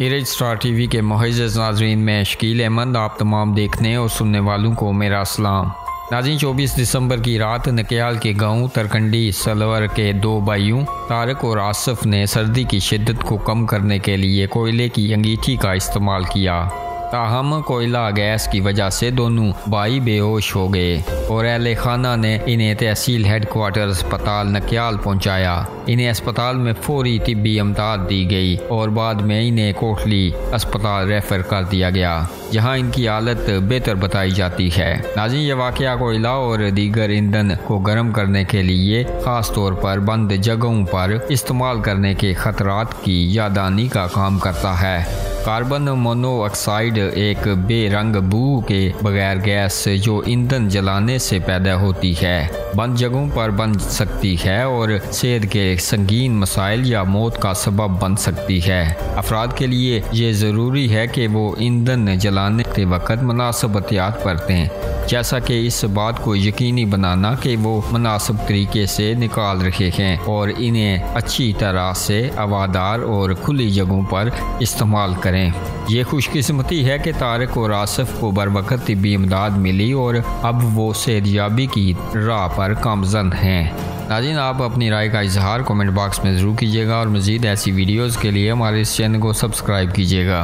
Erase star TV के मुअज़्ज़ज़ नाज़रीन में शकील अहमद आप तमाम देखने और सुनने वालों को मेरा सलाम। नाज़रीन 24 दिसंबर की रात नकियाल के गांव तरकंडी सलवर के दो भाइयों तारक और आसिफ ने सर्दी की शिद्दत को कम करने के लिए कोयले की अंगीठी का इस्तेमाल किया। ताहम कोयला गैस की वजह से दोनों भाई बेहोश हो गए और अहले खाना ने इन्हें तहसील हेडक्वार्टर अस्पताल नकियाल पहुंचाया। इन्हें अस्पताल में फौरी तिब्बी इमदाद दी गई और बाद में इन्हें कोटली अस्पताल रेफर कर दिया गया, जहां इनकी हालत बेहतर बताई जाती है। नाज़रीन, ये वाक़या कोयला और दीगर ईंधन को गर्म करने के लिए ख़ास तौर पर बंद जगहों पर इस्तेमाल करने के खतरात की याददानी का काम करता है। कार्बन मोनोऑक्साइड एक बेरंग बू के बगैर गैस जो ईंधन जलाने से पैदा होती है, बंद जगहों पर बन सकती है और सेहत के संगीन मसाइल या मौत का सबब बन सकती है। अफराद के लिए ये ज़रूरी है कि वो ईंधन जलाने के वक्त मुनासिब एहतियात बरतें, जैसा कि इस बात को यकीनी बनाना कि वो मुनासिब तरीके से निकाल रहे हैं और इन्हें अच्छी तरह से हवादार और खुली जगहों पर इस्तेमाल करें। ये खुशकिस्मती है कि तारक और आसिफ को बर वक्त तिब्बी इमदाद मिली और अब वो सेहतयाबी की राह पर गामज़न हैं। नाज़रीन, आप अपनी राय का इजहार कमेंट बॉक्स में ज़रूर कीजिएगा और मज़ीद ऐसी वीडियोज़ के लिए हमारे इस चैनल को सब्सक्राइब कीजिएगा।